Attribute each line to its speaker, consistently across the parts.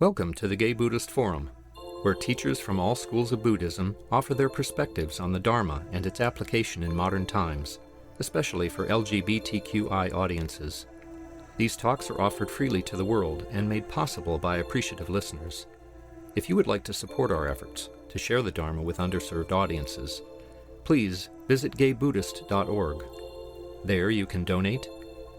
Speaker 1: Welcome to the Gay Buddhist Forum, where teachers from all schools of Buddhism offer their perspectives on the Dharma and its application in modern times, especially for LGBTQI audiences. These talks are offered freely to the world and made possible by appreciative listeners. If you would like to support our efforts to share the Dharma with underserved audiences, please visit gaybuddhist.org. There you can donate,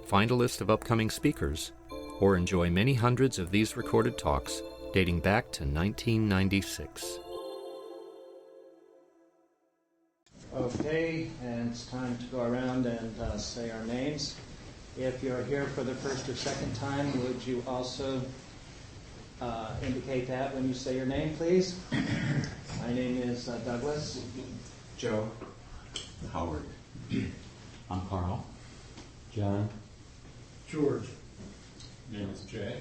Speaker 1: find a list of upcoming speakers, or enjoy many hundreds of these recorded talks dating back to 1996.
Speaker 2: Okay, and it's time to go around and say our names. If you're here for the first or second time, would you also indicate that when you say your name, please? My name is Douglas.
Speaker 3: Joe. Howard.
Speaker 4: I'm Carl.
Speaker 5: John.
Speaker 6: George.
Speaker 7: Name is Jay.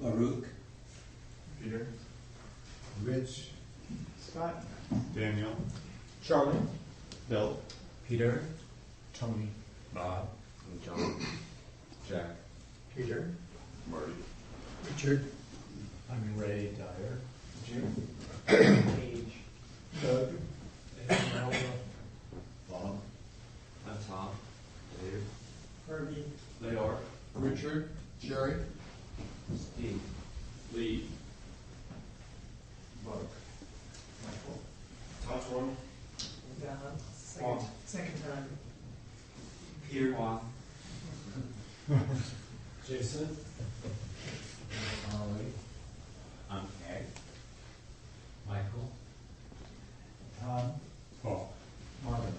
Speaker 3: Baruch.
Speaker 7: Peter.
Speaker 6: Rich.
Speaker 8: Scott.
Speaker 7: Daniel.
Speaker 8: Charlie.
Speaker 7: Bill.
Speaker 5: Peter.
Speaker 6: Tony.
Speaker 7: Bob.
Speaker 3: And John.
Speaker 7: Jack.
Speaker 8: Peter.
Speaker 7: Marty.
Speaker 6: Richard.
Speaker 5: I'm Ray Dyer.
Speaker 8: Jim.
Speaker 2: Age.
Speaker 6: Doug.
Speaker 3: Bob.
Speaker 4: I'm Tom.
Speaker 3: Dave.
Speaker 8: Herbie.
Speaker 4: Leor.
Speaker 6: Richard. Jerry.
Speaker 4: Steve.
Speaker 7: Lee.
Speaker 8: Buck. Michael.
Speaker 3: Tatwan.
Speaker 8: Don. Second time.
Speaker 4: Peter. Juan.
Speaker 5: Jason. Ollie.
Speaker 4: I'm Ed.
Speaker 5: Michael.
Speaker 6: Tom.
Speaker 7: Paul.
Speaker 6: Marvin.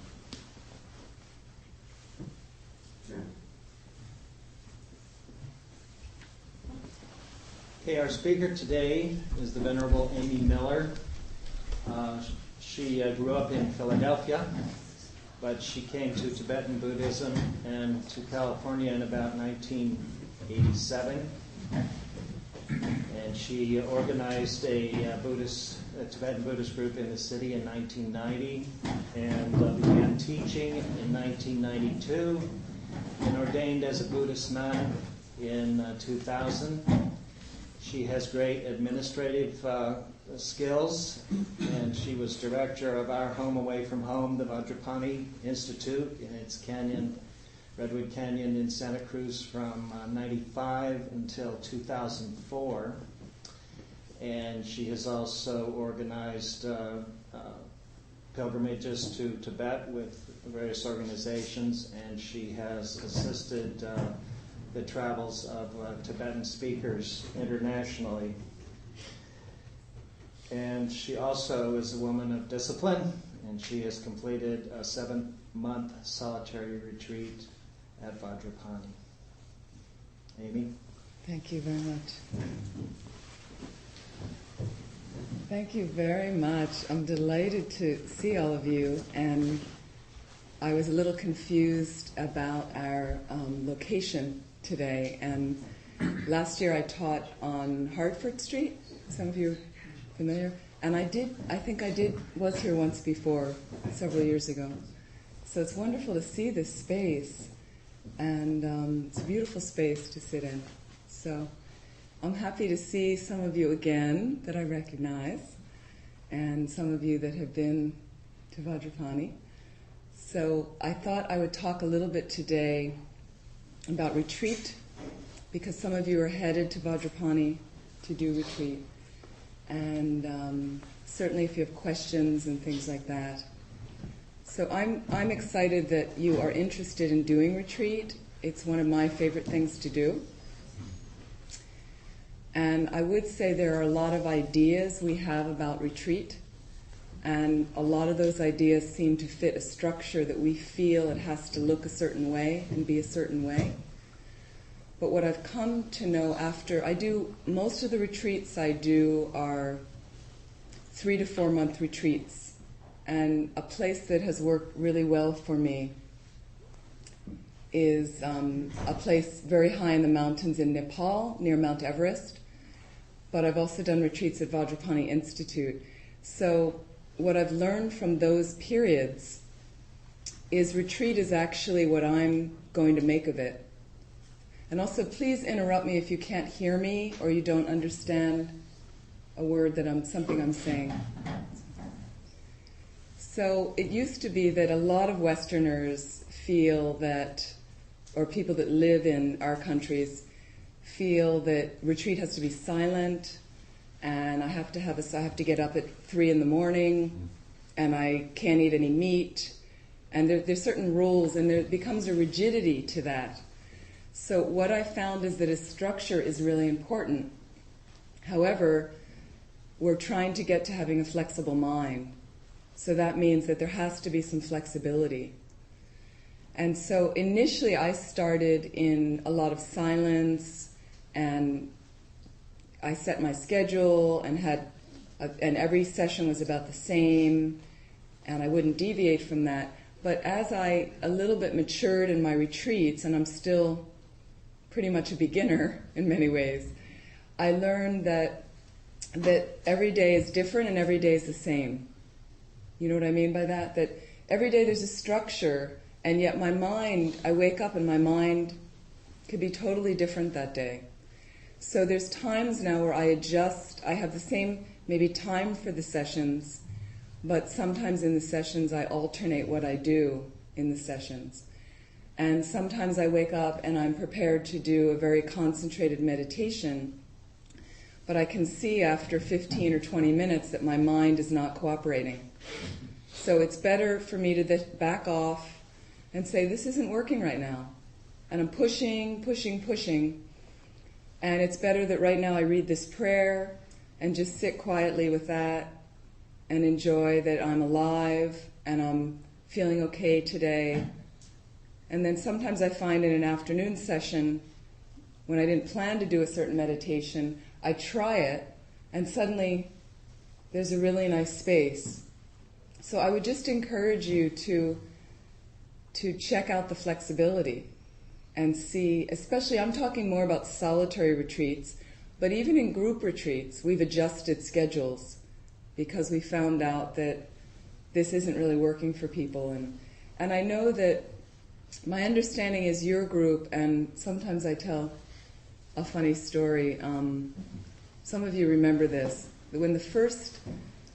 Speaker 3: Chen.
Speaker 2: Okay, our speaker today is the Venerable Amy Miller. She grew up in Philadelphia, but she came to Tibetan Buddhism and to California in about 1987. And she organized a Tibetan Buddhist group in the city in 1990 and began teaching in 1992 and ordained as a Buddhist nun in 2000. She has great administrative skills, and she was director of our home away from home, the Vajrapani Institute, in its canyon, Redwood Canyon in Santa Cruz from 95 until 2004. And she has also organized pilgrimages to Tibet with various organizations, and she has assisted the travels of Tibetan speakers internationally. And she also is a woman of discipline, and she has completed a 7-month solitary retreat at Vajrapani. Amy?
Speaker 9: Thank you very much. Thank you very much. I'm delighted to see all of you, and I was a little confused about our location today. And last year I taught on Hartford Street. Some of you are familiar. And I think I was here once before, several years ago. So it's wonderful to see this space. And it's a beautiful space to sit in. So I'm happy to see some of you again that I recognize, and some of you that have been to Vajrapani. So I thought I would talk a little bit today about retreat, because some of you are headed to Vajrapani to do retreat. And certainly if you have questions and things like that. So I'm excited that you are interested in doing retreat. It's one of my favorite things to do. And I would say there are a lot of ideas we have about retreat, and a lot of those ideas seem to fit a structure that we feel it has to look a certain way and be a certain way. But what I've come to know after I do, most of the retreats I do are 3 to 4 month retreats. And a place that has worked really well for me is a place very high in the mountains in Nepal, near Mount Everest. But I've also done retreats at Vajrapani Institute. So what I've learned from those periods is retreat is actually what I'm going to make of it. And also, please interrupt me if you can't hear me or you don't understand a word that something I'm saying. So it used to be that a lot of Westerners feel that, or people that live in our countries, feel that retreat has to be silent, and I have to get up at 3 a.m, and I can't eat any meat, and there's certain rules, and there becomes a rigidity to that. So what I found is that a structure is really important. However, we're trying to get to having a flexible mind. So that means that there has to be some flexibility. And so initially I started in a lot of silence, and I set my schedule and and every session was about the same, and I wouldn't deviate from that. But as I a little bit matured in my retreats, and I'm still pretty much a beginner in many ways, I learned that every day is different and every day is the same. You know what I mean by that? That every day there's a structure, and yet my mind, I wake up and my mind could be totally different that day. So there's times now where I adjust. I have the same maybe time for the sessions, but sometimes in the sessions I alternate what I do in the sessions. And sometimes I wake up and I'm prepared to do a very concentrated meditation, but I can see after 15 or 20 minutes that my mind is not cooperating. So it's better for me to back off and say, this isn't working right now. And I'm pushing. And it's better that right now I read this prayer and just sit quietly with that and enjoy that I'm alive and I'm feeling okay today. And then sometimes I find in an afternoon session, when I didn't plan to do a certain meditation, I try it, and suddenly there's a really nice space. So I would just encourage you to check out the flexibility and see, especially I'm talking more about solitary retreats, but even in group retreats, we've adjusted schedules because we found out that this isn't really working for people. And I know that my understanding is your group, and sometimes I tell a funny story. Some of you remember this. When the first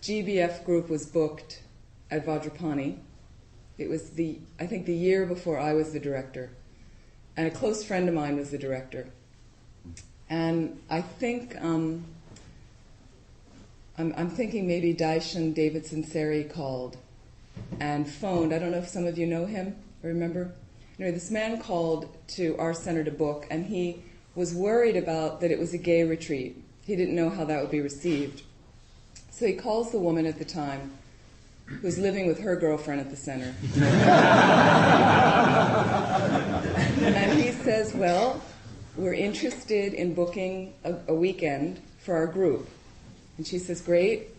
Speaker 9: GBF group was booked at Vajrapani, it was I think the year before I was the director. And a close friend of mine was the director. And I think, I'm thinking maybe Daishan Davidson Seri called and phoned. I don't know if some of you know him or remember. Anyway, this man called to our center to book, and he was worried about that it was a gay retreat. He didn't know how that would be received. So he calls the woman at the time who's living with her girlfriend at the center. And he says, well, we're interested in booking a weekend for our group. And she says, great.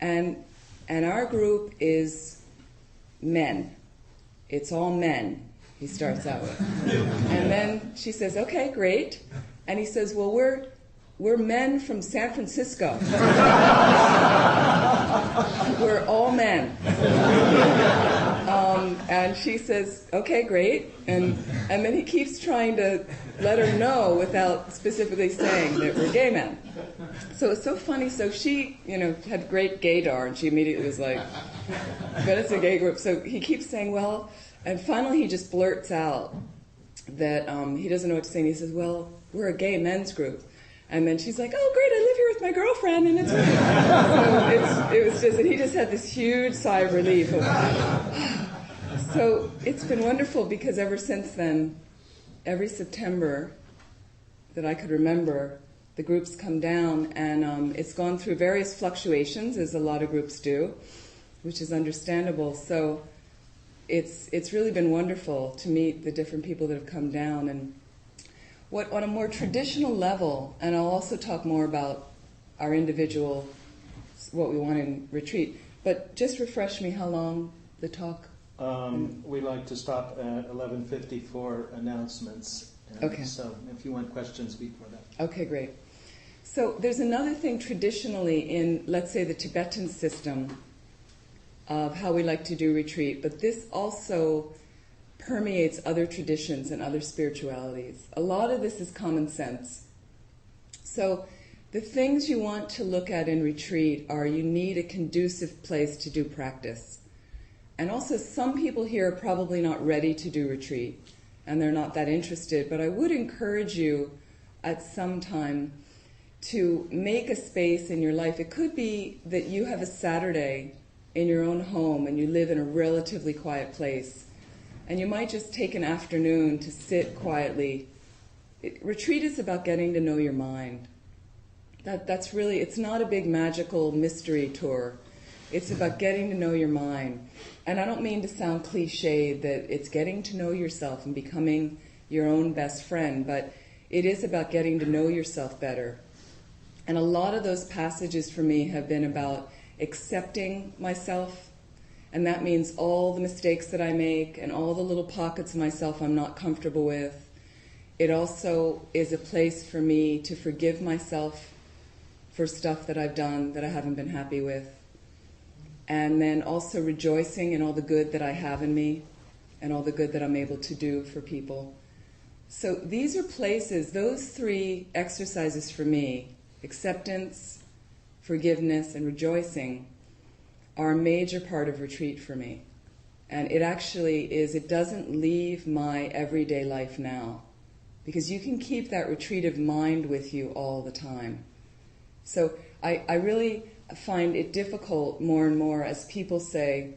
Speaker 9: And our group is men. It's all men, he starts out with. And then she says, okay, great. And he says, well, we're men from San Francisco. We're all men. And she says, okay, great. And then he keeps trying to let her know without specifically saying that we're gay men. So it's so funny. So she, had great gaydar, and she immediately was like, but it's a gay group. So he keeps saying, well, and finally he just blurts out that he doesn't know what to say. And he says, well, we're a gay men's group. And then she's like, oh, great, I live here with my girlfriend, and it's so it was just, and he just had this huge sigh of relief. So it's been wonderful, because ever since then, every September that I could remember, the groups come down, and it's gone through various fluctuations, as a lot of groups do, which is understandable. So it's really been wonderful to meet the different people that have come down. And what on a more traditional level, and I'll also talk more about our individual, what we want in retreat, but just refresh me how long the talk.
Speaker 2: We like to stop at 11:50 for announcements.
Speaker 9: Okay.
Speaker 2: So if you want questions before that.
Speaker 9: Okay, great. So there's another thing traditionally in, let's say, the Tibetan system of how we like to do retreat, but this also permeates other traditions and other spiritualities. A lot of this is common sense. So the things you want to look at in retreat are you need a conducive place to do practice. And also some people here are probably not ready to do retreat and they're not that interested, but I would encourage you at some time to make a space in your life. It could be that you have a Saturday in your own home and you live in a relatively quiet place and you might just take an afternoon to sit quietly. Retreat is about getting to know your mind. That's really, it's not a big magical mystery tour. It's about getting to know your mind. And I don't mean to sound cliched that it's getting to know yourself and becoming your own best friend, but it is about getting to know yourself better. And a lot of those passages for me have been about accepting myself, and that means all the mistakes that I make and all the little pockets of myself I'm not comfortable with. It also is a place for me to forgive myself for stuff that I've done that I haven't been happy with. And then also rejoicing in all the good that I have in me and all the good that I'm able to do for people. So these are places, those three exercises for me, acceptance, forgiveness, and rejoicing, are a major part of retreat for me. And it actually is, it doesn't leave my everyday life now, because you can keep that retreative mind with you all the time. So I really find it difficult more and more as people say,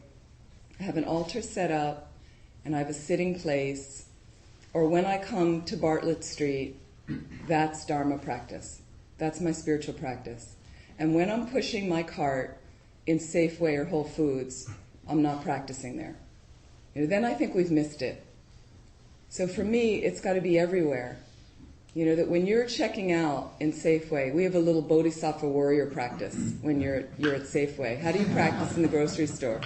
Speaker 9: I have an altar set up and I have a sitting place, or when I come to Bartlett Street, that's Dharma practice. That's my spiritual practice. And when I'm pushing my cart in Safeway or Whole Foods, I'm not practicing there. Then I think we've missed it. So for me, it's got to be everywhere. That when you're checking out in Safeway, we have a little Bodhisattva warrior practice when you're at Safeway. How do you practice in the grocery store?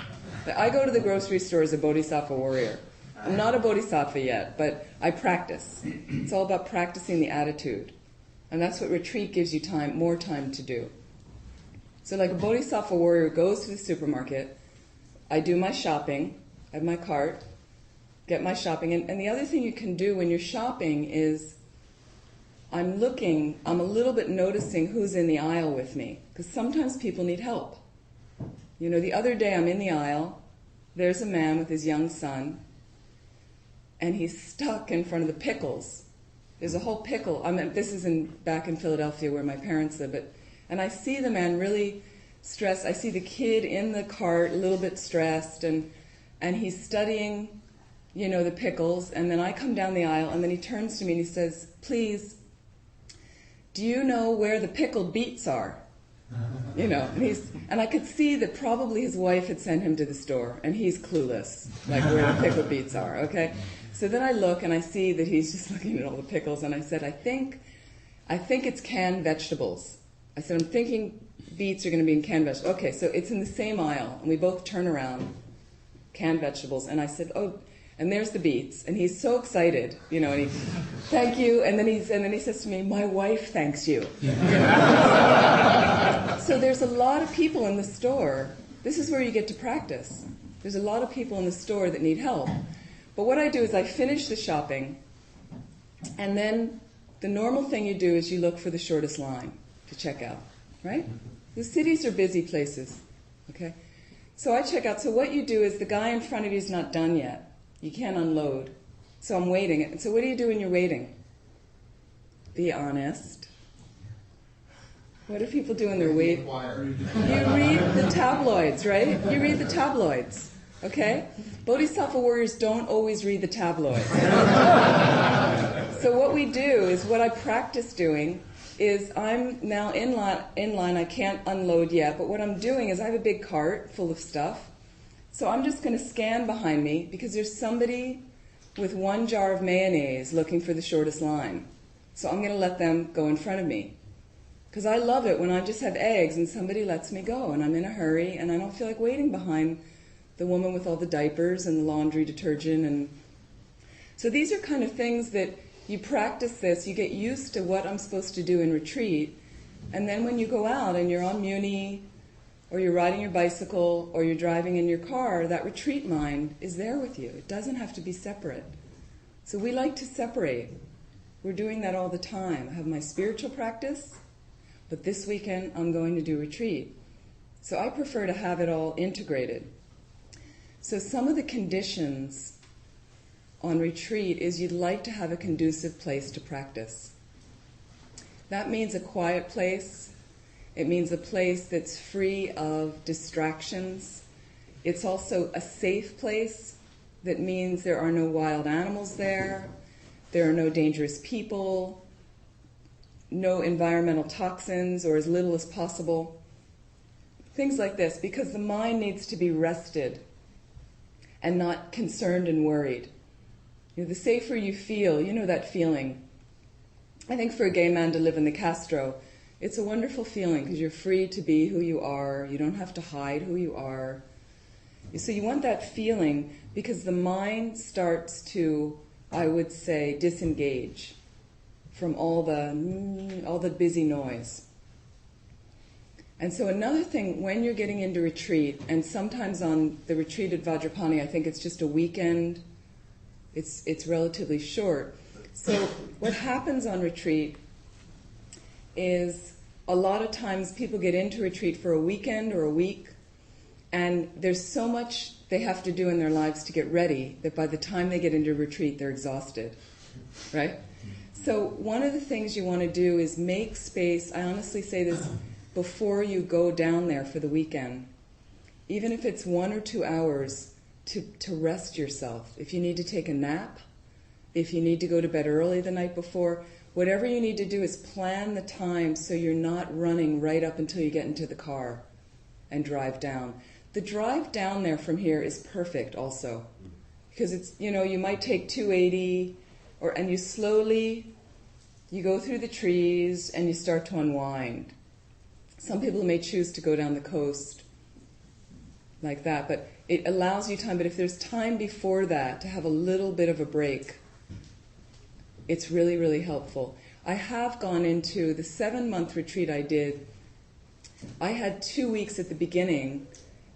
Speaker 9: I go to the grocery store as a Bodhisattva warrior. I'm not a Bodhisattva yet, but I practice. It's all about practicing the attitude. And that's what retreat gives you more time to do. So like a Bodhisattva warrior goes to the supermarket, I do my shopping, I have my cart, get my shopping. And the other thing you can do when you're shopping is I'm a little bit noticing who's in the aisle with me, because sometimes people need help. The other day I'm in the aisle, there's a man with his young son, and he's stuck in front of the pickles. There's a whole pickle. This is back in Philadelphia where my parents live, and I see the man really stressed. I see the kid in the cart, a little bit stressed, and he's studying, the pickles, and then I come down the aisle, and then he turns to me and he says, "Please, do you know where the pickled beets are?" And I could see that probably his wife had sent him to the store, and he's clueless, like where the pickled beets are, okay? So then I look, and I see that he's just looking at all the pickles, and I said, I think it's canned vegetables. I said, I'm thinking beets are going to be in canned vegetables. Okay, so it's in the same aisle, and we both turn around, canned vegetables, and I said, oh, and there's the beets, and he's so excited, and he, thank you, and then he says to me, my wife thanks you. So there's a lot of people in the store. This is where you get to practice. There's a lot of people in the store that need help. But what I do is I finish the shopping, and then the normal thing you do is you look for the shortest line to check out, right? The cities are busy places, okay? So I check out. So what you do is the guy in front of you is not done yet. You can't unload. So I'm waiting. And so what do you do when you're waiting? Be honest. What do people do when they're waiting? You read the tabloids, right? You read the tabloids, okay? Bodhisattva warriors don't always read the tabloids. So what we do is, what I practice doing is, I'm now in line, I can't unload yet, but what I'm doing is I have a big cart full of stuff. So I'm just going to scan behind me, because there's somebody with one jar of mayonnaise looking for the shortest line. So I'm going to let them go in front of me. Because I love it when I just have eggs and somebody lets me go and I'm in a hurry and I don't feel like waiting behind the woman with all the diapers and the laundry detergent. And so these are kind of things that you practice this, you get used to what I'm supposed to do in retreat, and then when you go out and you're on Muni or you're riding your bicycle, or you're driving in your car, that retreat mind is there with you. It doesn't have to be separate. So we like to separate. We're doing that all the time. I have my spiritual practice, but this weekend I'm going to do retreat. So I prefer to have it all integrated. So some of the conditions on retreat is you'd like to have a conducive place to practice. That means a quiet place. It means a place that's free of distractions. It's also a safe place. That means there are no wild animals there. There are no dangerous people, no environmental toxins, or as little as possible. Things like this, because the mind needs to be rested and not concerned and worried. The safer you feel, that feeling. I think for a gay man to live in the Castro, it's a wonderful feeling because you're free to be who you are. You don't have to hide who you are. So you want that feeling because the mind starts to, I would say, disengage from all the busy noise. And so another thing, when you're getting into retreat, and sometimes on the retreat at Vajrapani, I think it's just a weekend, it's relatively short. So what happens on retreat is a lot of times people get into retreat for a weekend or a week, and there's so much they have to do in their lives to get ready that by the time they get into retreat, they're exhausted, right? So one of the things you want to do is make space. I honestly say this before you go down there for the weekend, even if it's 1 or 2 hours, to rest yourself. If you need to take a nap, if you need to go to bed early the night before, whatever you need to do is plan the time so you're not running right up until you get into the car and drive down. The drive down there from here is perfect also, because it's, you might take 280, and you go through the trees and you start to unwind. Some people may choose to go down the coast like that, but it allows you time. But if there's time before that to have a little bit of a break, it's really, really helpful. I have gone into the 7-month retreat I did. I had 2 weeks at the beginning,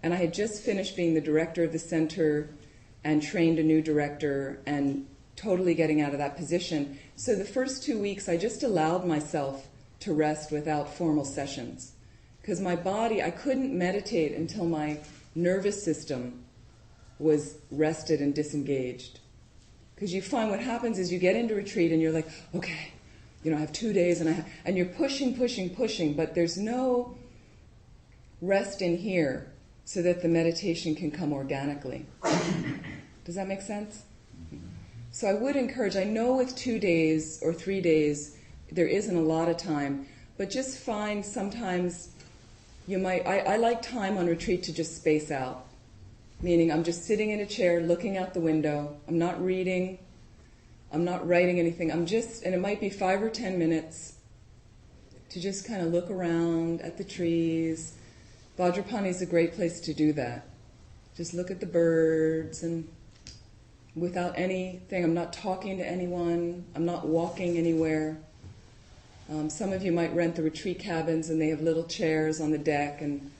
Speaker 9: and I had just finished being the director of the center and trained a new director and totally getting out of that position. So the first 2 weeks, I just allowed myself to rest without formal sessions. Because my body, I couldn't meditate until my nervous system was rested and disengaged. Because you find what happens is you get into retreat and you're like, okay, I have 2 days, and you're pushing, but there's no rest in here so that the meditation can come organically. Does that make sense? So I would encourage, I know with 2 days or 3 days, there isn't a lot of time, but just find sometimes I like time on retreat to just space out. Meaning I'm just sitting in a chair looking out the window. I'm not reading. I'm not writing anything. and it might be 5 or 10 minutes to just kind of look around at the trees. Vajrapani is a great place to do that. Just look at the birds and without anything. I'm not talking to anyone. I'm not walking anywhere. Some of you might rent the retreat cabins and they have little chairs on the deck and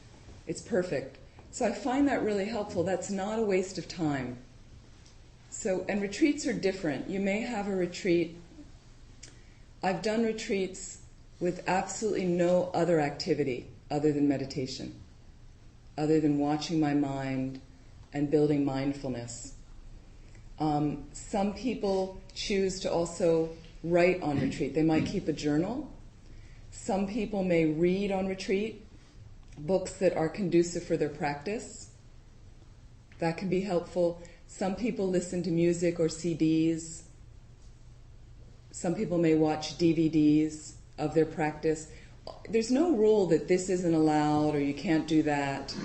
Speaker 9: it's perfect. So I find that really helpful. That's not a waste of time. And retreats are different. You may have a retreat. I've done retreats with absolutely no other activity other than meditation, other than watching my mind and building mindfulness. Some people choose to also write on retreat. They might keep a journal. Some people may read on retreat books that are conducive for their practice. That can be helpful. Some people listen to music or CDs. Some people may watch DVDs of their practice. There's no rule that this isn't allowed or you can't do that.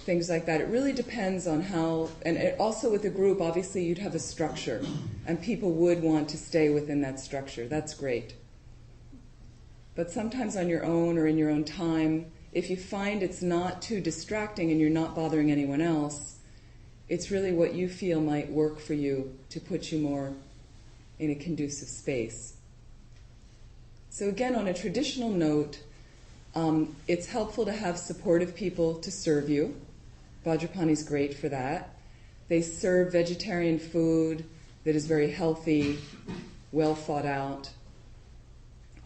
Speaker 9: Things like that. It really depends on how, and also with a group, obviously you'd have a structure, and people would want to stay within that structure. That's great. But sometimes on your own or in your own time, if you find it's not too distracting and you're not bothering anyone else, it's really what you feel might work for you to put you more in a conducive space. So again, on a traditional note, It's helpful to have supportive people to serve you. Vajrapani is great for that. They serve vegetarian food that is very healthy, well thought out,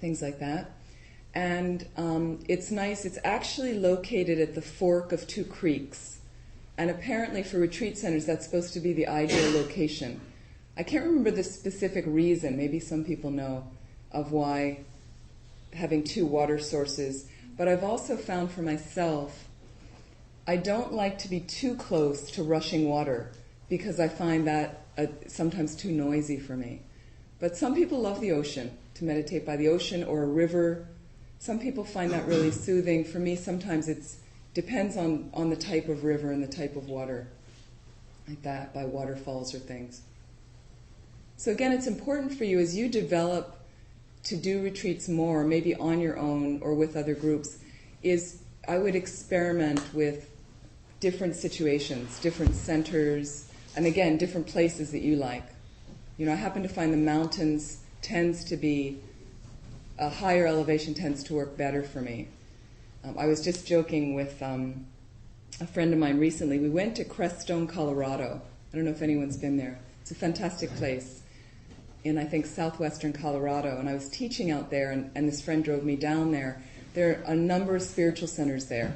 Speaker 9: things like that. And it's nice. It's actually located at the fork of two creeks. And apparently for retreat centers, that's supposed to be the ideal location. I can't remember the specific reason. Maybe some people know of why having two water sources. But I've also found for myself, I don't like to be too close to rushing water because I find that sometimes too noisy for me. But some people love the ocean, to meditate by the ocean or a river. Some people find that really soothing. For me, sometimes it depends on the type of river and the type of water, like that, by waterfalls or things. So again, it's important for you as you develop to do retreats more, maybe on your own or with other groups, is I would experiment with different situations, different centers, and again, different places that you like. You know, I happen to find the mountains tends to be, a higher elevation tends to work better for me. I was just joking with a friend of mine recently. We went to Crestone, Colorado. I don't know if anyone's been there. It's a fantastic place in, I think, southwestern Colorado. And I was teaching out there, and this friend drove me down there. There are a number of spiritual centers there.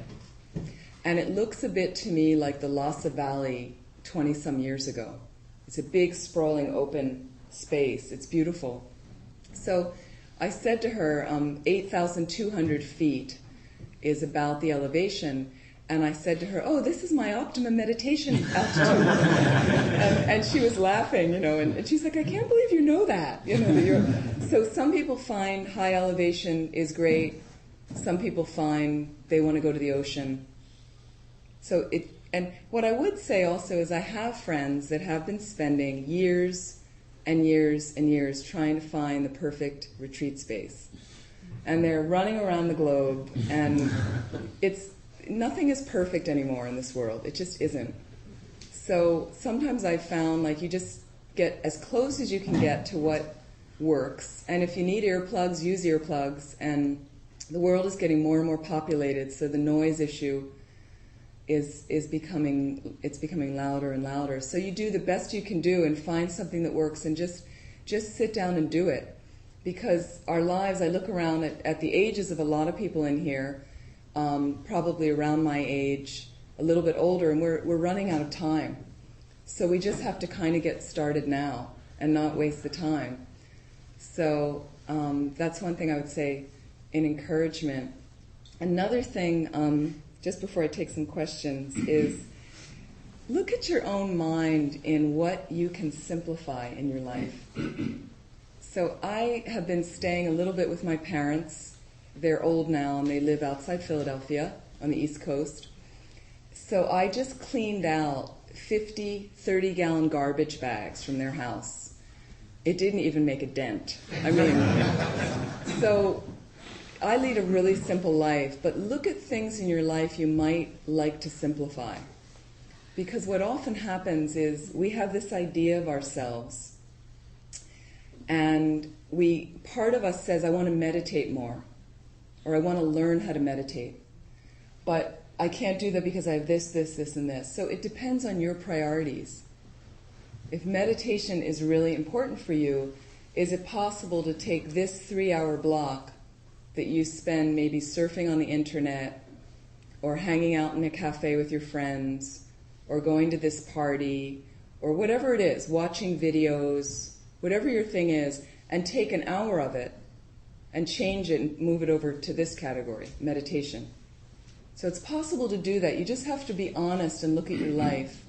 Speaker 9: And it looks a bit to me like the Lhasa Valley 20-some years ago. It's a big, sprawling, open space. It's beautiful. So I said to her, 8,200 feet is about the elevation. And I said to her, oh, this is my optimum meditation altitude. and she was laughing, you know, and she's like, I can't believe you know that. You know, so some people find high elevation is great. Some people find they want to go to the ocean. And what I would say also is I have friends that have been spending years and years and years trying to find the perfect retreat space. And they're running around the globe, and nothing is perfect anymore in this world. It just isn't. So sometimes I've found like you just get as close as you can get to what works. And if you need earplugs, use earplugs. And the world is getting more and more populated, so the noise issue is becoming louder and louder. So you do the best you can do and find something that works and just sit down and do it. Because our lives, I look around at the ages of a lot of people in here, probably around my age, a little bit older, and we're running out of time. So we just have to kind of get started now and not waste the time. So that's one thing I would say in encouragement. Another thing, just before I take some questions, is look at your own mind in what you can simplify in your life. So I have been staying a little bit with my parents. They're old now and they live outside Philadelphia on the East Coast. So I just cleaned out 50 30-gallon garbage bags from their house. It didn't even make a dent. I mean, so I lead a really simple life, but look at things in your life you might like to simplify. Because what often happens is we have this idea of ourselves, and part of us says, I want to meditate more, or I want to learn how to meditate. But I can't do that because I have this, and this. So it depends on your priorities. If meditation is really important for you, is it possible to take this 3-hour block that you spend maybe surfing on the internet, or hanging out in a cafe with your friends, or going to this party, or whatever it is, watching videos, whatever your thing is, and take an hour of it and change it and move it over to this category, meditation. So it's possible to do that. You just have to be honest and look at your life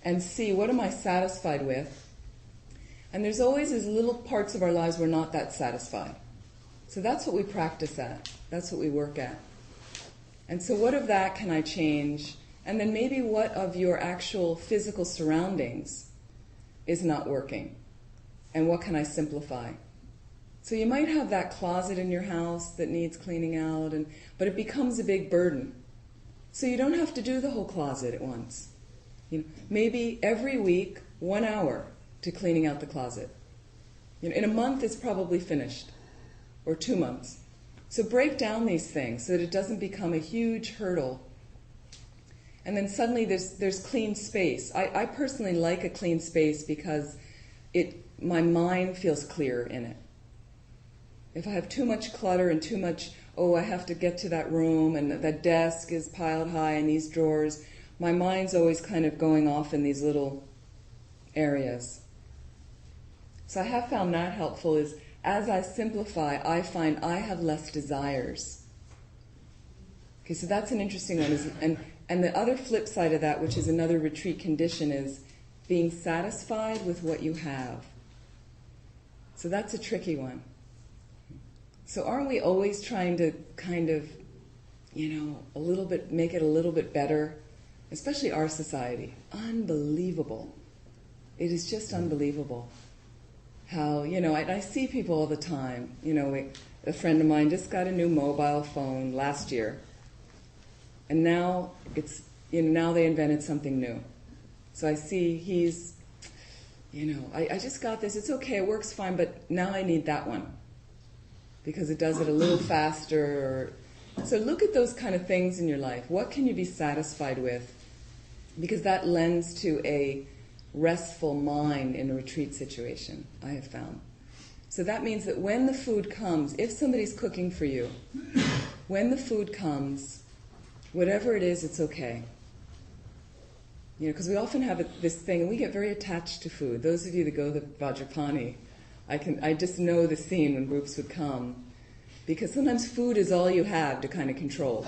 Speaker 9: and see, what am I satisfied with? And there's always these little parts of our lives we're not that satisfied. So that's what we practice at. That's what we work at. And so what of that can I change? And then maybe what of your actual physical surroundings is not working? And what can I simplify? So you might have that closet in your house that needs cleaning out, but it becomes a big burden. So you don't have to do the whole closet at once. Maybe every week, 1 hour to cleaning out the closet. In a month, it's probably finished, or 2 months. So break down these things so that it doesn't become a huge hurdle. And then suddenly there's clean space. I personally like a clean space because my mind feels clear in it. If I have too much clutter and too much, I have to get to that room and that desk is piled high in these drawers, my mind's always kind of going off in these little areas. So I have found that helpful is as I simplify, I find I have less desires. Okay, so that's an interesting one. And the other flip side of that, which is another retreat condition, is being satisfied with what you have. So that's a tricky one. So aren't we always trying to kind of, a little bit, make it a little bit better? Especially our society. Unbelievable. It is just unbelievable. How, I see people all the time. A friend of mine just got a new mobile phone last year. And now now they invented something new. So I see he's, I just got this. It's okay, it works fine, but now I need that one because it does it a little faster. So look at those kind of things in your life. What can you be satisfied with? Because that lends to a restful mind in a retreat situation, I have found. So that means that when the food comes, if somebody's cooking for you, when the food comes, whatever it is, it's okay. Because we often have this thing, and we get very attached to food. Those of you that go to Vajrapani, I just know the scene when groups would come, because sometimes food is all you have to kind of control.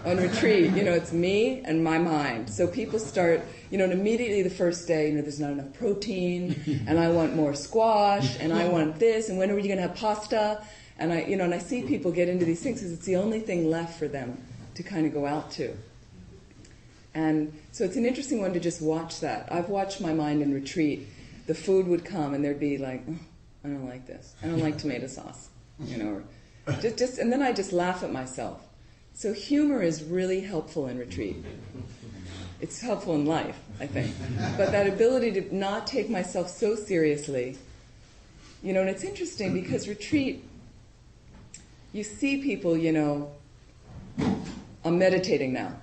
Speaker 9: On retreat, it's me and my mind. So people start, and immediately the first day, there's not enough protein, and I want more squash, and I want this, and when are you going to have pasta? And I see people get into these things because it's the only thing left for them to kind of go out to. And so it's an interesting one to just watch that. I've watched my mind in retreat. The food would come and there'd be like, I don't like this. I don't like tomato sauce. Or and then I just laugh at myself. So humor is really helpful in retreat. It's helpful in life, I think. But that ability to not take myself so seriously, and it's interesting because retreat, you see people, I'm meditating now.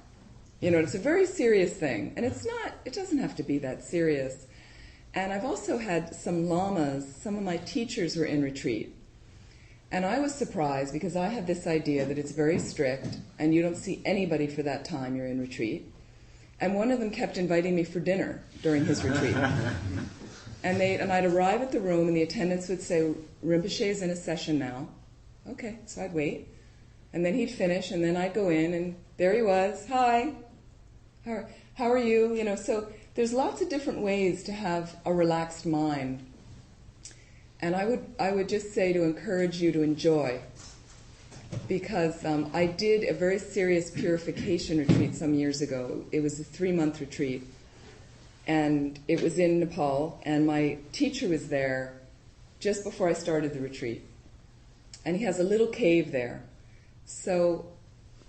Speaker 9: It's a very serious thing. And it doesn't have to be that serious. And I've also had some lamas, some of my teachers were in retreat. And I was surprised because I have this idea that it's very strict and you don't see anybody for that time you're in retreat. And one of them kept inviting me for dinner during his retreat. And I'd arrive at the room and the attendants would say, Rinpoche is in a session now. Okay, so I'd wait. And then he'd finish and then I'd go in and there he was. Hi. How are you? So there's lots of different ways to have a relaxed mind. And I would just say to encourage you to enjoy. Because I did a very serious purification retreat some years ago. It was a 3-month retreat. And it was in Nepal. And my teacher was there just before I started the retreat. And he has a little cave there. So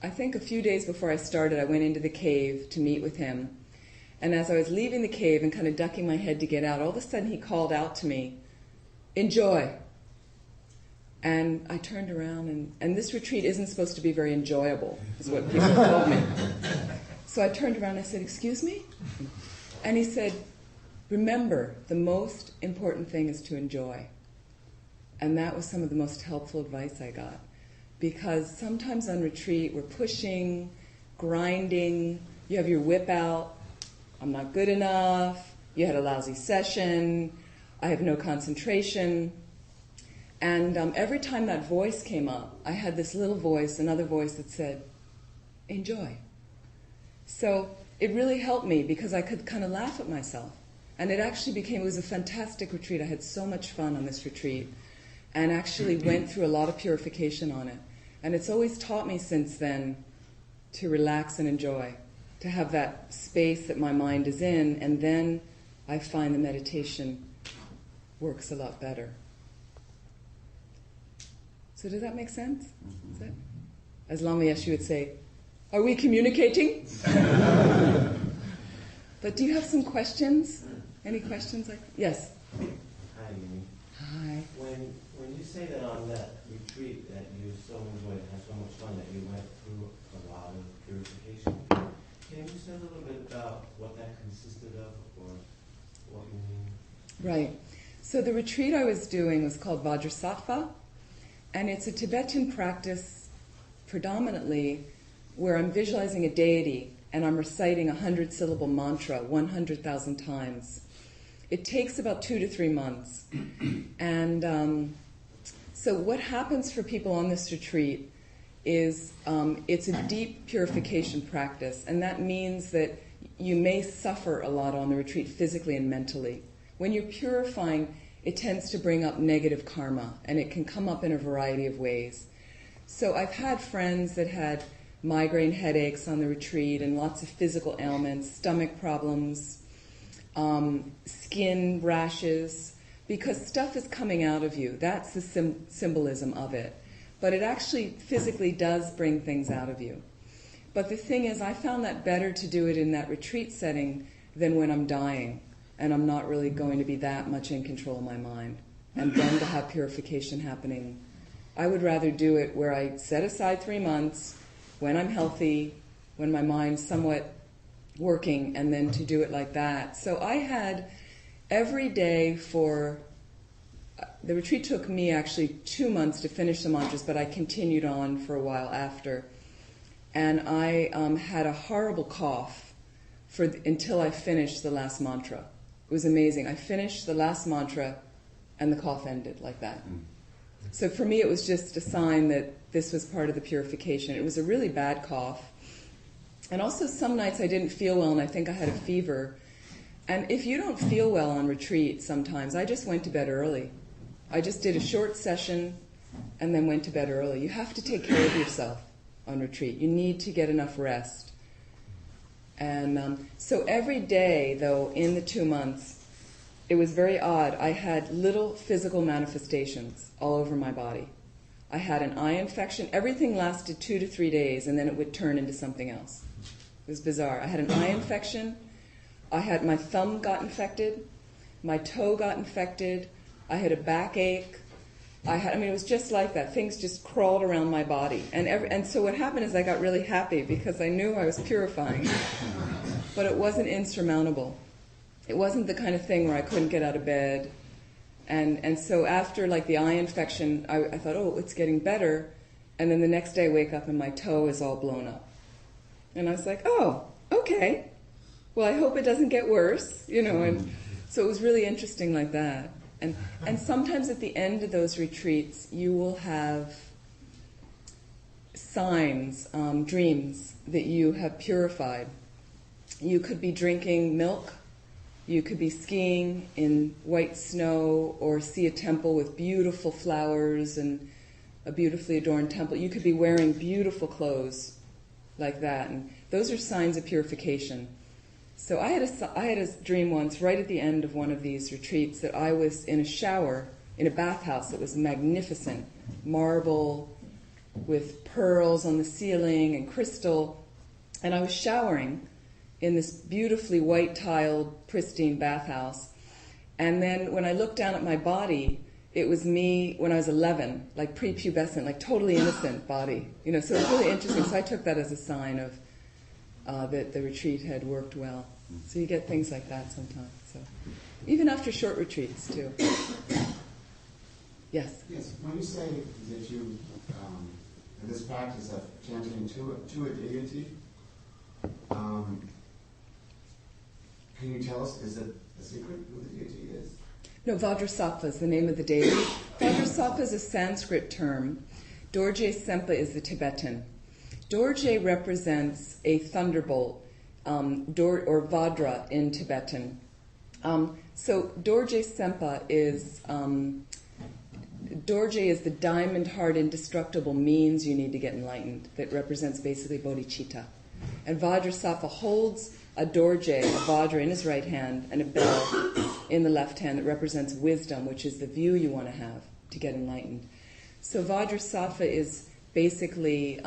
Speaker 9: I think a few days before I started, I went into the cave to meet with him. And as I was leaving the cave and kind of ducking my head to get out, all of a sudden he called out to me, enjoy. And I turned around, and this retreat isn't supposed to be very enjoyable, is what people told me. So I turned around and I said, excuse me? And he said, remember, the most important thing is to enjoy. And that was some of the most helpful advice I got. Because sometimes on retreat, we're pushing, grinding, you have your whip out, I'm not good enough, you had a lousy session, I have no concentration. And every time that voice came up, I had this little voice, another voice that said, enjoy. So it really helped me because I could kind of laugh at myself. And it actually it was a fantastic retreat. I had so much fun on this retreat and actually went through a lot of purification on it. And it's always taught me since then to relax and enjoy, to have that space that my mind is in, and then I find the meditation works a lot better. So does that make sense? Is that? As Lama Yeshe would say, are we communicating? But do you have some questions? Any questions? Yes?
Speaker 3: Hi, Ling.
Speaker 9: Hi.
Speaker 3: When you say that on that retreat
Speaker 4: retreat that you so enjoyed and had so much fun that you went through a lot of purification. Can you say a little bit about what that consisted of or what you mean?
Speaker 9: Right. So the retreat I was doing was called Vajrasattva, and it's a Tibetan practice predominantly where I'm visualizing a deity and I'm reciting a 100-syllable mantra 100,000 times. It takes about 2 to 3 months. And so what happens for people on this retreat is it's a deep purification practice, and that means that you may suffer a lot on the retreat physically and mentally. When you're purifying, it tends to bring up negative karma, and it can come up in a variety of ways. So I've had friends that had migraine headaches on the retreat and lots of physical ailments, stomach problems, skin rashes, because stuff is coming out of you. That's the symbolism of it. But it actually physically does bring things out of you. But the thing is, I found that better to do it in that retreat setting than when I'm dying and I'm not really going to be that much in control of my mind. And then to have purification happening. I would rather do it where I set aside 3 months, when I'm healthy, when my mind's somewhat working, and then to do it like that. So I had every day for, the retreat took me actually 2 months to finish the mantras, but I continued on for a while after. And I had a horrible cough until I finished the last mantra. It was amazing. I finished the last mantra and the cough ended like that. So for me it was just a sign that this was part of the purification. It was a really bad cough. And also some nights I didn't feel well and I think I had a fever. And if you don't feel well on retreat sometimes, I just went to bed early. I just did a short session and then went to bed early. You have to take care of yourself on retreat. You need to get enough rest. And so every day, though, in the 2 months, it was very odd. I had little physical manifestations all over my body. I had an eye infection. Everything lasted 2 to 3 days, and then it would turn into something else. It was bizarre. I had an eye infection. I had my thumb got infected. My toe got infected. I had a backache. It was just like that. Things just crawled around my body. And so what happened is I got really happy because I knew I was purifying. But it wasn't insurmountable. It wasn't the kind of thing where I couldn't get out of bed. And so after like the eye infection, I thought, oh, it's getting better. And then the next day I wake up and my toe is all blown up. And I was like, oh, okay. Well, I hope it doesn't get worse, and so it was really interesting like that. And sometimes at the end of those retreats, you will have signs, dreams that you have purified. You could be drinking milk, you could be skiing in white snow, or see a temple with beautiful flowers and a beautifully adorned temple. You could be wearing beautiful clothes like that, and those are signs of purification. So I had a dream once, right at the end of one of these retreats, that I was in a shower in a bathhouse that was magnificent, marble with pearls on the ceiling and crystal, and I was showering in this beautifully white-tiled, pristine bathhouse. And then when I looked down at my body, it was me when I was 11, like prepubescent, like totally innocent body. So it was really interesting. So I took that as a sign of that the retreat had worked well. So you get things like that sometimes. So even after short retreats too. Yes.
Speaker 3: Yes. When you say that you, in this practice of chanting to a deity, can you tell us, is it a secret who the deity is?
Speaker 9: No, Vajrasattva is the name of the deity. Vajrasattva is a Sanskrit term. Dorje Sempa is the Tibetan. Dorje represents a thunderbolt, or Vajra in Tibetan. So Dorje Sempa is the diamond heart indestructible means you need to get enlightened, that represents basically bodhicitta. And Vajrasattva holds a dorje, a vajra, in his right hand and a bell in the left hand that represents wisdom, which is the view you want to have to get enlightened. So Vajrasattva is basically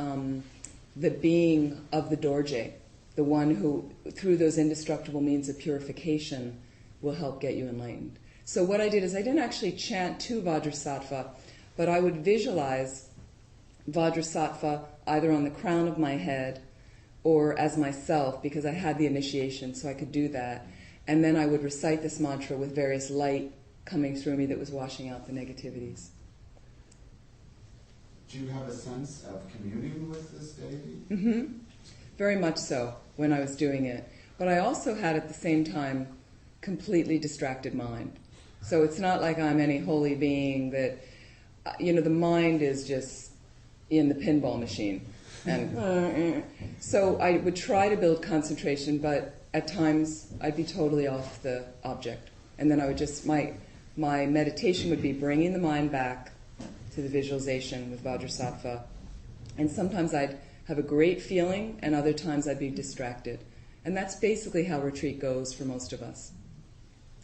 Speaker 9: the being of the dorje, the one who, through those indestructible means of purification, will help get you enlightened. So what I did is I didn't actually chant to Vajrasattva, but I would visualize Vajrasattva either on the crown of my head or as myself, because I had the initiation, so I could do that. And then I would recite this mantra with various light coming through me that was washing out the negativities.
Speaker 3: Do you have a sense of communing with this deity?
Speaker 9: Mm-hmm. Very much so when I was doing it. But I also had at the same time completely distracted mind. So it's not like I'm any holy being that, the mind is just in the pinball machine. And so I would try to build concentration, but at times I'd be totally off the object. And then I would just, my meditation would be bringing the mind back to the visualization with Vajrasattva. And sometimes I'd have a great feeling, and other times I'd be distracted. And that's basically how retreat goes for most of us.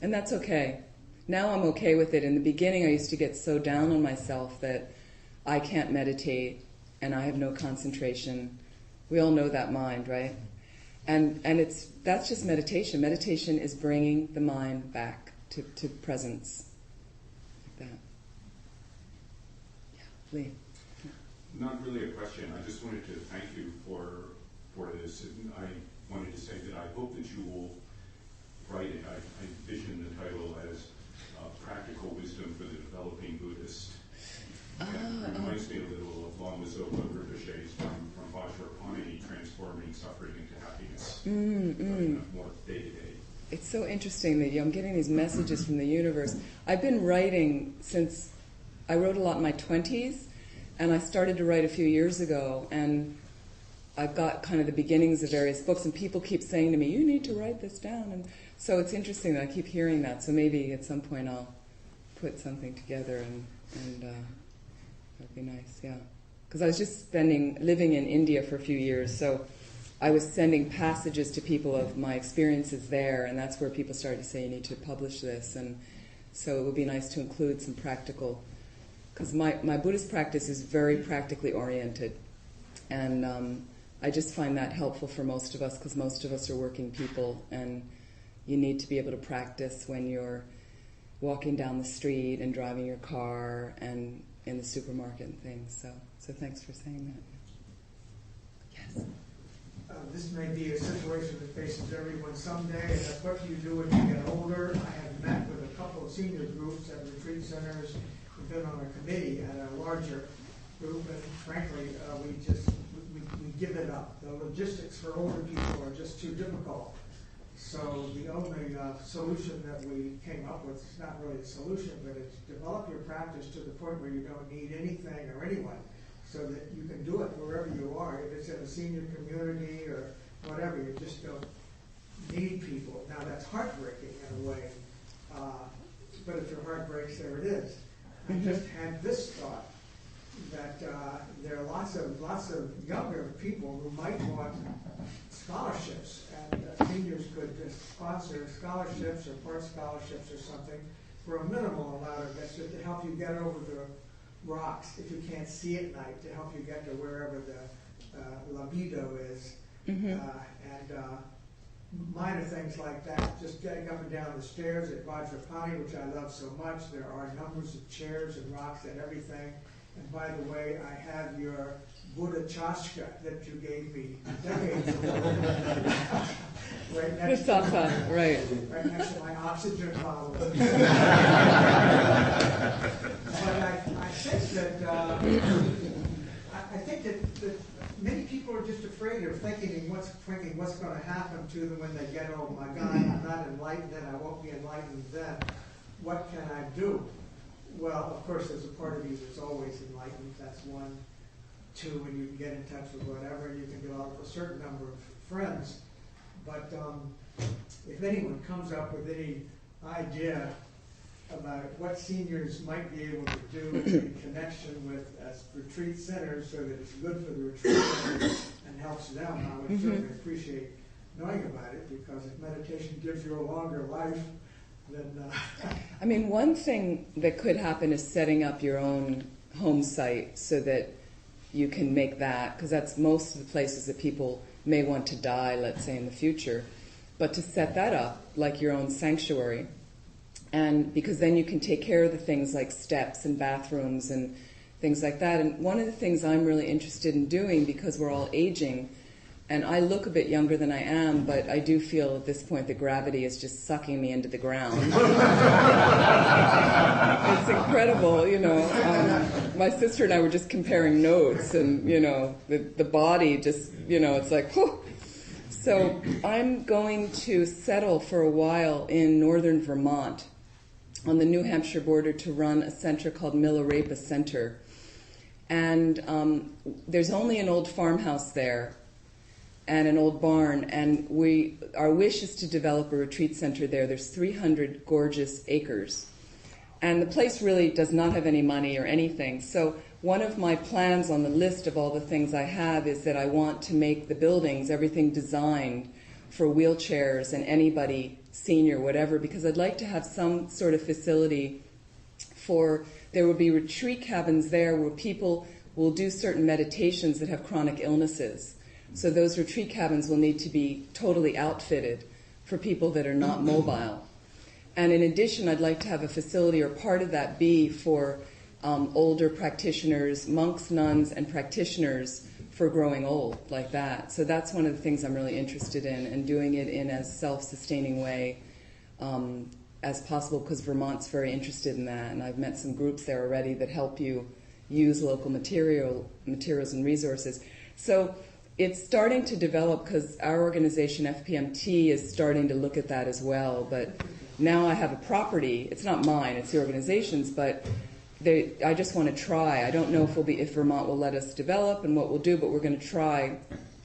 Speaker 9: And that's okay. Now I'm okay with it. In the beginning I used to get so down on myself that I can't meditate and I have no concentration. We all know that mind, right? And that's just meditation. Meditation is bringing the mind back to presence. Like that. Yeah, Lee.
Speaker 7: Not really a question. I just wanted to thank you for this. And I wanted to say that I hope that you will write it. I envision the title as Practical Wisdom for the Developing Buddhist. It reminds me a little of Lama Zopa Rinpoche's from Vajrapani, transforming suffering into happiness. More day to day.
Speaker 9: It's so interesting that I'm getting these messages from the universe. I've been writing since I wrote a lot in my 20s, and I started to write a few years ago, and I've got kind of the beginnings of various books, and people keep saying to me, you need to write this down. And so it's interesting that I keep hearing that. So maybe at some point I'll put something together, and that'd be nice, yeah. Because I was just living in India for a few years, so I was sending passages to people of my experiences there, and that's where people started to say, you need to publish this. And so it would be nice to include some practical, because my Buddhist practice is very practically oriented. And I just find that helpful for most of us, because most of us are working people, and you need to be able to practice when you're walking down the street and driving your car and in the supermarket and things. So thanks for saying that. Yes?
Speaker 8: This may be a situation that faces everyone someday, and that's what do you do when you get older? I have met with a couple of senior groups at retreat centers. We've been on a committee at a larger group, and frankly, we give it up. The logistics for older people are just too difficult. So the only solution that we came up with is not really a solution, but it's develop your practice to the point where you don't need anything or anyone, so that you can do it wherever you are. If it's in a senior community or whatever, you just don't need people. Now that's heartbreaking in a way, but if your heart breaks, there it is. I just had this thought that there are lots of younger people who might want scholarships, and seniors could sponsor scholarships or part scholarships or something for a minimal amount of this, just to help you get over the rocks if you can't see at night, to help you get to wherever the libido is. And minor things like that, just getting up and down the stairs at Vajrapani, which I love so much. There are numbers of chairs and rocks and everything. And by the way, I have your Buddha Chashka that you gave me decades ago. Right next to right next to my oxygen bottle. But I think that many people are just afraid of thinking what's going to happen to them when they get old. My God, I'm not enlightened then, I won't be enlightened then. What can I do? Well, of course, there's a part of you that's always enlightened. That's one. Two, and you can get in touch with whatever, and you can develop a certain number of friends. But if anyone comes up with any idea about what seniors might be able to do in connection with retreat centers so that it's good for the retreat centers and helps them, I would certainly appreciate knowing about it, because if meditation gives you a longer life, then...
Speaker 9: I mean, one thing that could happen is setting up your own home site so that you can make that, because that's most of the places that people may want to die, let's say, in the future. But to set that up like your own sanctuary, and because then you can take care of the things like steps and bathrooms and things like that. And one of the things I'm really interested in doing, because we're all aging, and I look a bit younger than I am, but I do feel at this point that gravity is just sucking me into the ground. It's incredible, you know. My sister and I were just comparing notes, and, you know, the body just, you know, it's like, whew. So I'm going to settle for a while in northern Vermont on the New Hampshire border to run a center called Milarepa Center. And there's only an old farmhouse there and an old barn, and our wish is to develop a retreat center there. There's 300 gorgeous acres. And the place really does not have any money or anything. So one of my plans on the list of all the things I have is that I want to make the buildings, everything designed for wheelchairs and anybody, senior, whatever, because I'd like to have some sort of facility there would be retreat cabins there where people will do certain meditations that have chronic illnesses. So those retreat cabins will need to be totally outfitted for people that are not mobile. And in addition, I'd like to have a facility, or part of that be for older practitioners, monks, nuns, and practitioners for growing old, like that. So that's one of the things I'm really interested in, and doing it in as self-sustaining way as possible, because Vermont's very interested in that. And I've met some groups there already that help you use local materials and resources. So it's starting to develop, because our organization, FPMT, is starting to look at that as well. But now I have a property. It's not mine, it's the organization's, but I just want to try. I don't know if Vermont will let us develop and what we'll do, but we're going to try.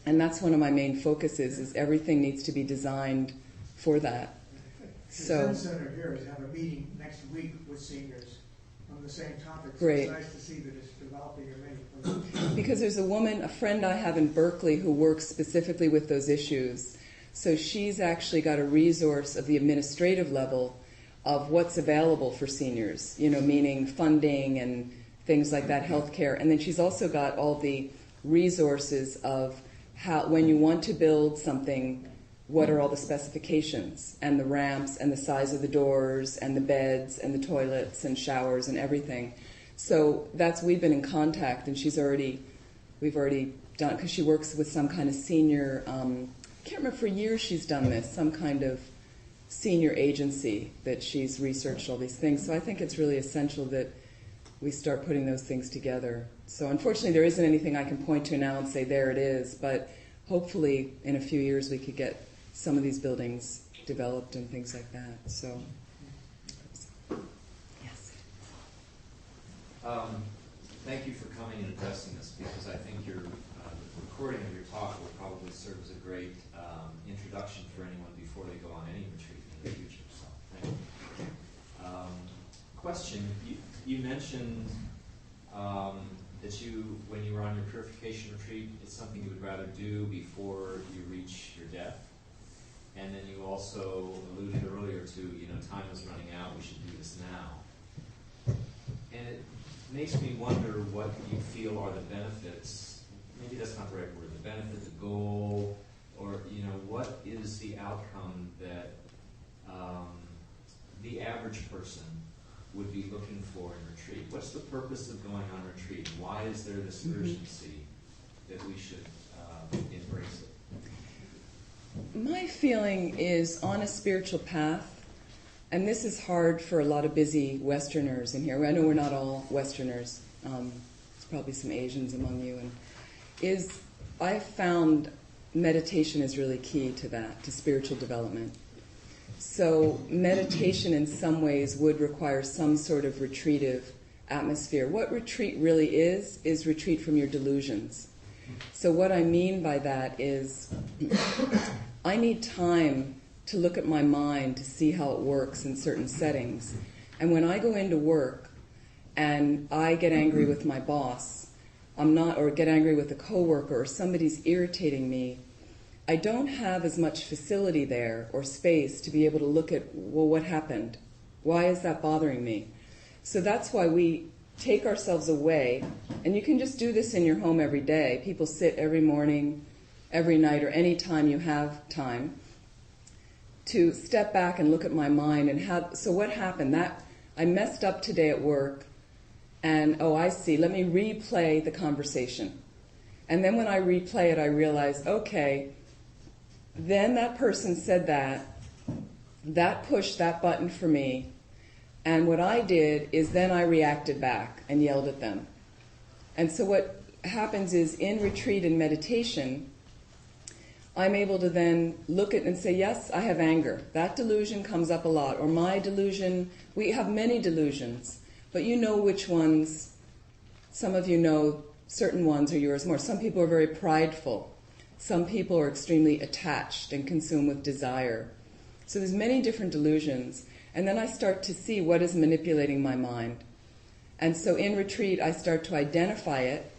Speaker 9: And that's one of my main focuses, is everything needs to be designed for that.
Speaker 8: The
Speaker 9: So,
Speaker 8: Chen Center here is have a meeting next week with seniors on the same topic. So
Speaker 9: Great.
Speaker 8: It's nice to see that it's developing in many places.
Speaker 9: because there's a friend I have in Berkeley who works specifically with those issues. So she's actually got a resource of the administrative level of what's available for seniors, you know, meaning funding and things like that, healthcare. And then she's also got all the resources of how, when you want to build something, what are all the specifications and the ramps and the size of the doors and the beds and the toilets and showers and everything. So we've been in contact, and we've already done, because she works with some kind of senior, I can't remember, for years she's done this, some kind of senior agency that she's researched all these things. So I think it's really essential that we start putting those things together. So unfortunately there isn't anything I can point to now and say there it is, but hopefully in a few years we could get some of these buildings developed and things like that. So, yes.
Speaker 1: Thank you for coming and addressing this, because I think the recording of your talk will probably serve as a great introduction for anyone before they go on any retreat in the future. So, thank you. Question: you mentioned that when you were on your purification retreat, it's something you would rather do before you reach your death. And then you also alluded earlier to, time is running out, we should do this now. And it makes me wonder what you feel are the benefits, maybe that's not the right word, the benefit, the goal, or, what is the outcome that the average person would be looking for in retreat? What's the purpose of going on retreat? Why is there this urgency that we should embrace it?
Speaker 9: My feeling is, on a spiritual path, and this is hard for a lot of busy Westerners in here. I know we're not all Westerners. There's probably some Asians among you. I've found meditation is really key to that, to spiritual development. So meditation in some ways would require some sort of retreative atmosphere. What retreat really is retreat from your delusions. So what I mean by that is I need time to look at my mind to see how it works in certain settings. And when I go into work and I get angry with my boss, or get angry with a coworker, or somebody's irritating me, I don't have as much facility there or space to be able to look at, well, what happened? Why is that bothering me? So that's why we take ourselves away, and you can just do this in your home every day. People sit every morning, every night, or any time you have time, to step back and look at my mind and so what happened? That I messed up today at work, and, oh, I see, let me replay the conversation. And then when I replay it, I realize, okay, then that person said that pushed that button for me, and what I did is then I reacted back and yelled at them. And so what happens is, in retreat and meditation, I'm able to then look at and say, yes, I have anger. That delusion comes up a lot. Or my delusion, we have many delusions, but you know which ones. Some of you know certain ones are yours more. Some people are very prideful. Some people are extremely attached and consumed with desire. So there's many different delusions. And then I start to see what is manipulating my mind. And so in retreat, I start to identify it.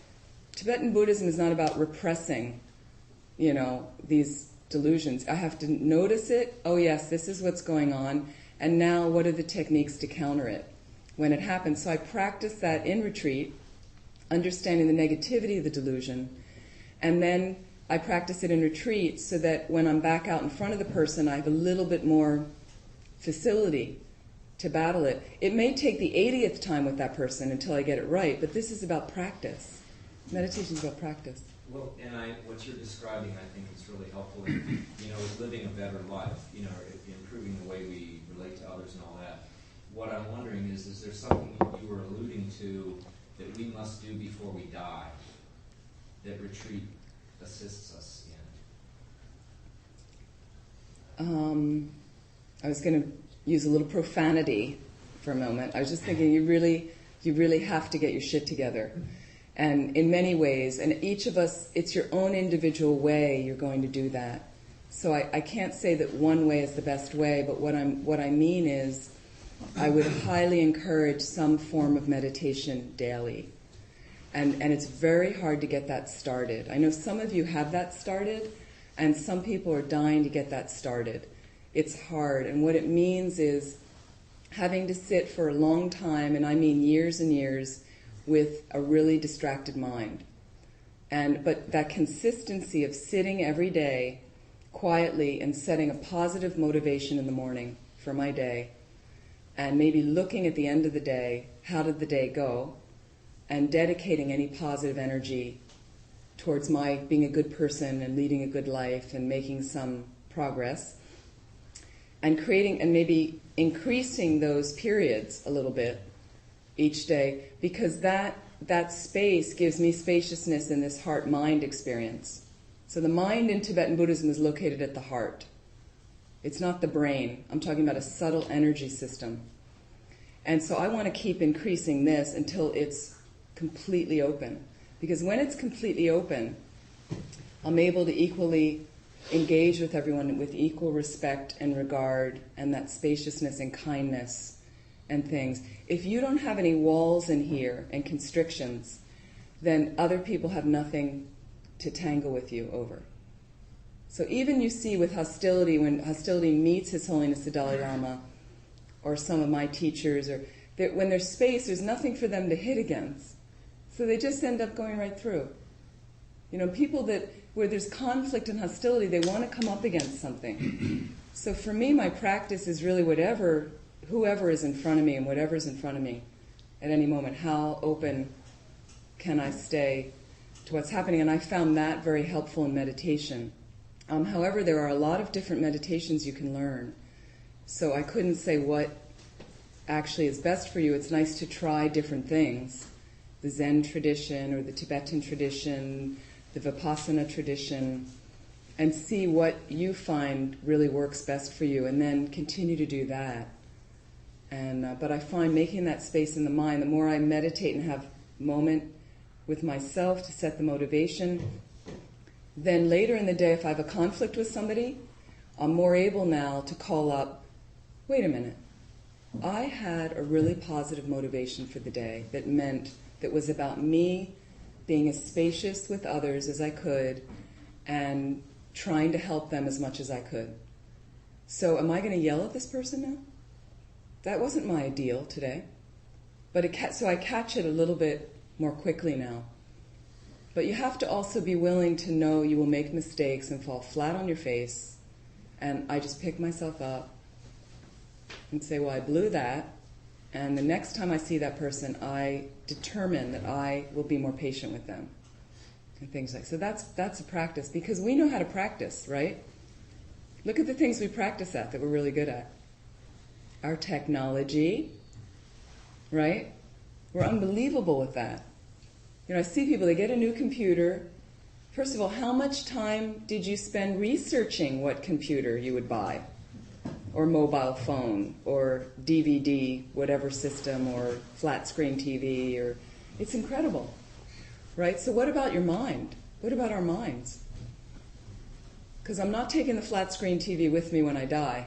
Speaker 9: Tibetan Buddhism is not about repressing, these delusions. I have to notice it. Oh yes, this is what's going on. And now what are the techniques to counter it when it happens? So I practice that in retreat, understanding the negativity of the delusion. And then I practice it in retreat so that when I'm back out in front of the person, I have a little bit more facility to battle it. It may take the 80th time with that person until I get it right, but this is about practice. Meditation is about practice.
Speaker 10: Well, and what you're describing, I think, is really helpful in, is living a better life, improving the way we relate to others and all that. What I'm wondering is there something you were alluding to that we must do before we die that retreat assists us in?
Speaker 9: I was going to use a little profanity for a moment. I was just thinking you really have to get your shit together. And in many ways, and each of us, it's your own individual way you're going to do that. So I can't say that one way is the best way, but what I mean is I would highly encourage some form of meditation daily. And it's very hard to get that started. I know some of you have that started, and some people are dying to get that started. It's hard, and what it means is having to sit for a long time, and I mean years and years, with a really distracted mind. But that consistency of sitting every day quietly and setting a positive motivation in the morning for my day, and maybe looking at the end of the day, how did the day go, and dedicating any positive energy towards my being a good person and leading a good life and making some progress, and creating and maybe increasing those periods a little bit each day, because that space gives me spaciousness in this heart-mind experience. So the mind in Tibetan Buddhism is located at the heart. It's not the brain. I'm talking about a subtle energy system. And so I want to keep increasing this until it's completely open. Because when it's completely open, I'm able to equally engage with everyone with equal respect and regard and that spaciousness and kindness and things. If you don't have any walls in here and constrictions, then other people have nothing to tangle with you over. So even you see with hostility, when hostility meets His Holiness the Dalai Lama or some of my teachers, or when there's space, there's nothing for them to hit against. So they just end up going right through. People where there's conflict and hostility, they want to come up against something. So for me, my practice is really whoever is in front of me and whatever is in front of me at any moment, how open can I stay to what's happening? And I found that very helpful in meditation. However, there are a lot of different meditations you can learn. So I couldn't say what actually is best for you. It's nice to try different things. The Zen tradition or the Tibetan tradition, the Vipassana tradition, and see what you find really works best for you, and then continue to do that. But I find making that space in the mind, the more I meditate and have a moment with myself to set the motivation, then later in the day, if I have a conflict with somebody, I'm more able now to call up, wait a minute, I had a really positive motivation for the day that was about me being as spacious with others as I could and trying to help them as much as I could. So am I going to yell at this person now? That wasn't my ideal today. But so I catch it a little bit more quickly now. But you have to also be willing to know you will make mistakes and fall flat on your face. And I just pick myself up and say, well, I blew that. And the next time I see that person, I determine that I will be more patient with them. And things like so. That's a practice, because we know how to practice, right? Look at the things we practice at that we're really good at. Our technology, right? We're unbelievable with that. You know, I see people, they get a new computer. First of all, how much time did you spend researching what computer you would buy? Or mobile phone, or DVD, whatever system, or flat screen TV, or it's incredible, right? So what about your mind? What about our minds? Because I'm not taking the flat screen TV with me when I die.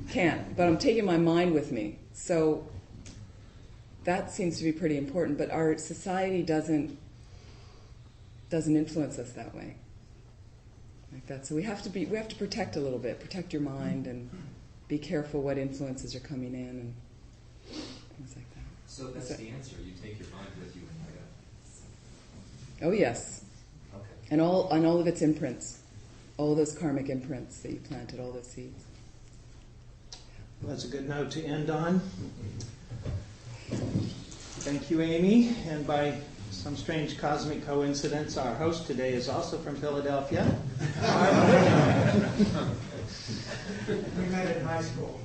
Speaker 9: Can't, but I'm taking my mind with me. So that seems to be pretty important, but our society doesn't influence us that way. Like that. So we have to protect a little bit, protect your mind, and be careful what influences are coming in and things like that.
Speaker 10: So that's the answer. You take your mind with you when you go.
Speaker 9: Oh yes.
Speaker 10: Okay.
Speaker 9: And all of its imprints, all those karmic imprints that you planted, all those seeds.
Speaker 2: Well, that's a good note to end on. Thank you, Amy. And by some strange cosmic coincidence, our host today is also from Philadelphia.
Speaker 8: We met in high school.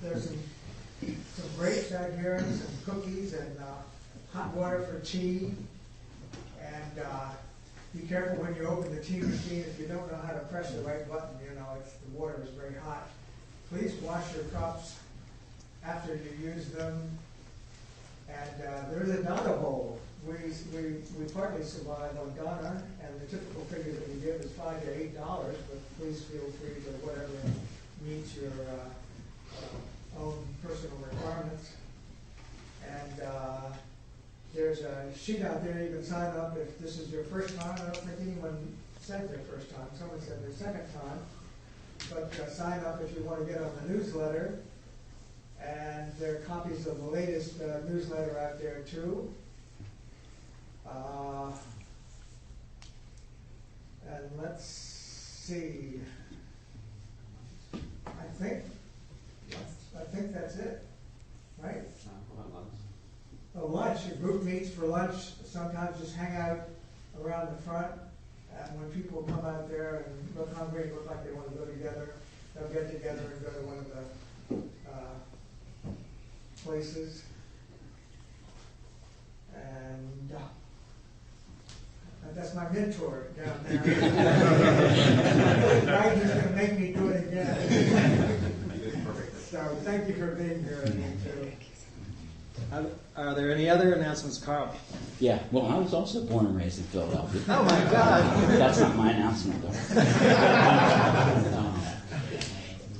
Speaker 8: There's some grapes out here, and some cookies, and hot water for tea. And be careful when you open the tea machine if you don't know how to press the right button. You know, the water is very hot. Please wash your cups after you use them. And there's a Dana bowl. We partly survive on Dana, and the typical figure that we give is $5 to $8. But please feel free to whatever meets your own personal requirements. And there's a sheet out there you can sign up if this is your first time. I don't think anyone said their first time. Someone said their second time. But sign up if you want to get on the newsletter. And there are copies of the latest newsletter out there too. And let's see. I think that's it, right? Lunch. A group meets for lunch. Sometimes just hang out around the front. And when people come out there and look hungry and look like they want to go together, they'll get together and go to one of the places. And that's my mentor down there. Right, he's going to make me do it again. So thank you for being here. Too.
Speaker 2: Are there any other announcements, Carl?
Speaker 11: Yeah, well, I was also born and raised in Philadelphia.
Speaker 2: Oh my God!
Speaker 11: That's not my announcement,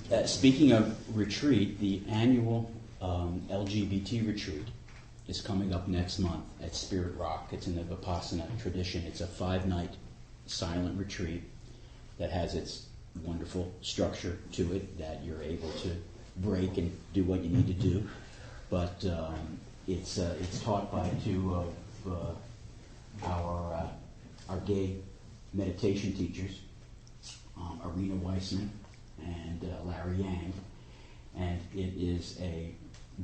Speaker 11: though. Speaking of retreat, the annual LGBT retreat is coming up next month at Spirit Rock. It's in the Vipassana tradition. It's a 5-night silent retreat that has its wonderful structure to it that you're able to break and do what you need to do. But it's taught by two of our gay meditation teachers, Arena Weissman and Larry Yang, and it is a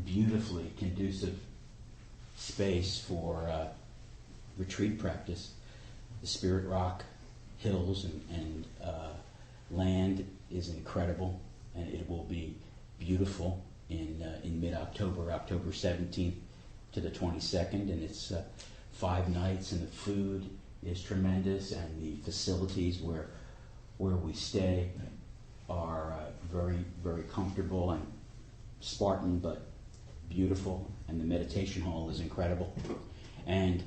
Speaker 11: beautifully conducive space for retreat practice. The Spirit Rock hills and land is incredible, and it will be beautiful in mid-October, October 17th to the 22nd, and it's 5 nights, and the food is tremendous, and the facilities where we stay are very, very comfortable and Spartan, but beautiful, and the meditation hall is incredible. And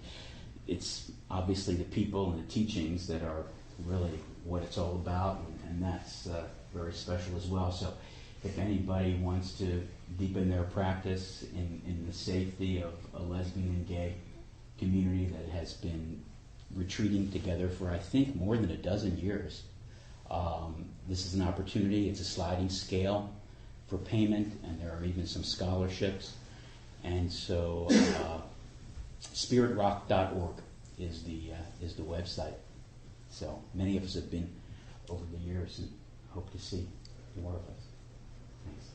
Speaker 11: it's obviously the people and the teachings that are really what it's all about, and that's very special as well. So if anybody wants to deepen their practice in the safety of a lesbian and gay community that has been retreating together for, I think, more than a dozen years, this is an opportunity. It's a sliding scale for payment, and there are even some scholarships. And so spiritrock.org is the website. So many of us have been over the years and hope to see 4 of us. Thanks.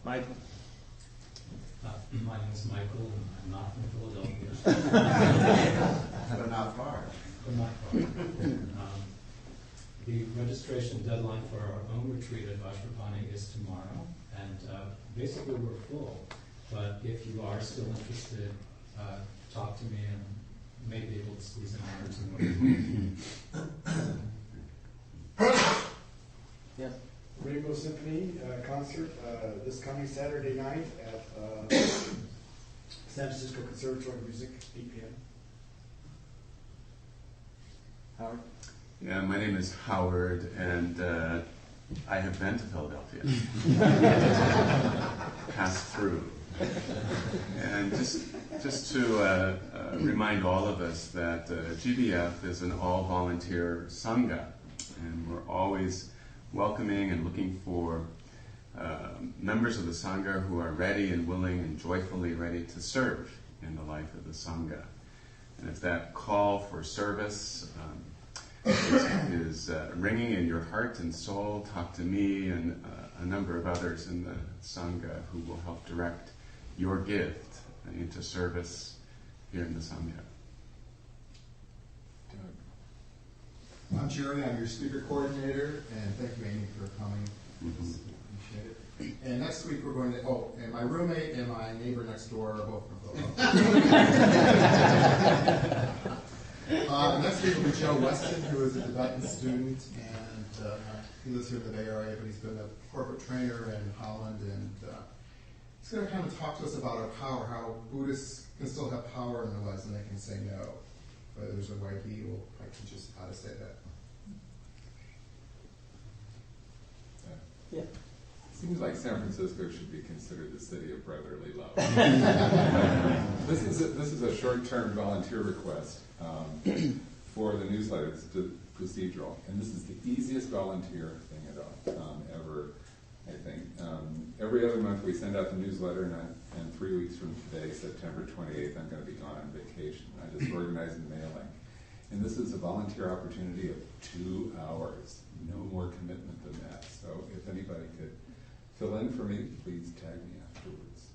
Speaker 2: Michael?
Speaker 5: My name is Michael, and I'm not from Philadelphia.
Speaker 3: But not far.
Speaker 5: But not far. The registration deadline for our own retreat at Vajrapani is tomorrow, and basically we're full. But if you are still interested, talk to me and may be able to squeeze in 1 or 2 more.
Speaker 2: Yes.
Speaker 12: Rainbow Symphony concert this coming Saturday night at San Francisco Conservatory of Music, 8 p.m.
Speaker 2: Howard?
Speaker 13: Yeah, my name is Howard, and I have been to Philadelphia. Passed through. And just to remind all of us that GBF is an all-volunteer Sangha, and we're always welcoming and looking for members of the Sangha who are ready and willing and joyfully ready to serve in the life of the Sangha. And if that call for service is ringing in your heart and soul, talk to me and a number of others in the Sangha who will help direct your gift into service here in the Sangha.
Speaker 6: I'm Jerry, I'm your speaker coordinator, and thank you, Amy, for coming. Appreciate it. And next week we're going to, and my roommate and my neighbor next door are both from Philadelphia. Next week will be Joe Weston, who is a Tibetan student, and he lives here in the Bay Area, but he's been a corporate trainer in Holland, and he's going to kind of talk to us about our power, how Buddhists can still have power in their lives and they can say no. But there's a way he will teach us how to say that.
Speaker 2: Yeah.
Speaker 14: Seems like San Francisco should be considered the city of brotherly love. This is a short-term volunteer request for the newsletter. It's procedural, and this is the easiest volunteer thing at all ever. I think every other month we send out the newsletter, and 3 weeks from today, September 28th, I'm going to be gone on vacation. I just organize the mailing, and this is a volunteer opportunity of 2 hours. No more commitment than that. So if anybody could fill in for me, please tag me afterwards.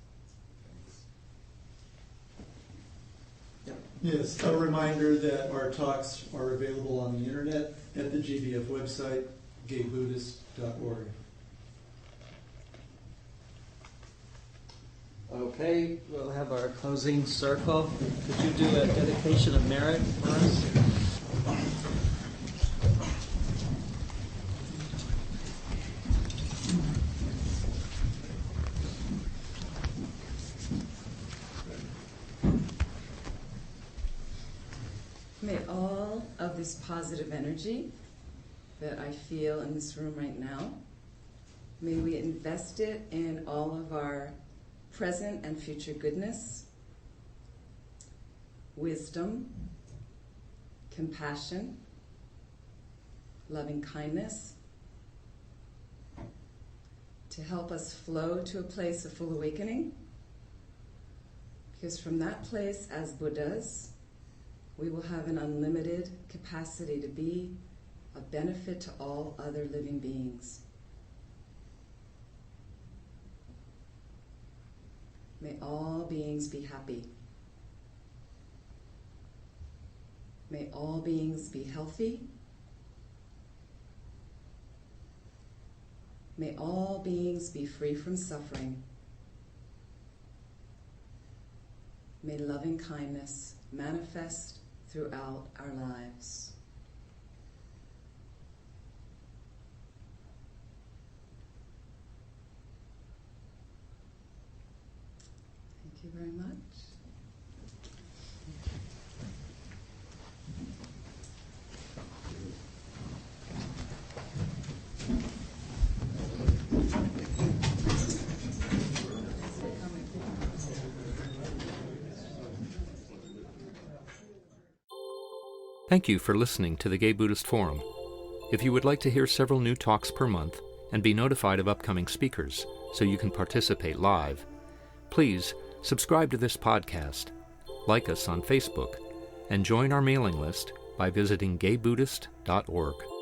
Speaker 14: Thanks.
Speaker 15: Yes, a reminder that our talks are available on the internet at the GBF website, gaybuddhist.org.
Speaker 2: Okay, we'll have our closing circle. Could you do a dedication of merit for us?
Speaker 9: May all of this positive energy that I feel in this room right now, may we invest it in all of our present and future goodness, wisdom, compassion, loving kindness, to help us flow to a place of full awakening, because from that place as Buddhas, we will have an unlimited capacity to be a benefit to all other living beings. May all beings be happy. May all beings be healthy. May all beings be free from suffering. May loving kindness manifest throughout our lives. Thank you very much.
Speaker 1: Thank you for listening to the Gay Buddhist Forum. If you would like to hear several new talks per month and be notified of upcoming speakers so you can participate live, please subscribe to this podcast, like us on Facebook, and join our mailing list by visiting gaybuddhist.org.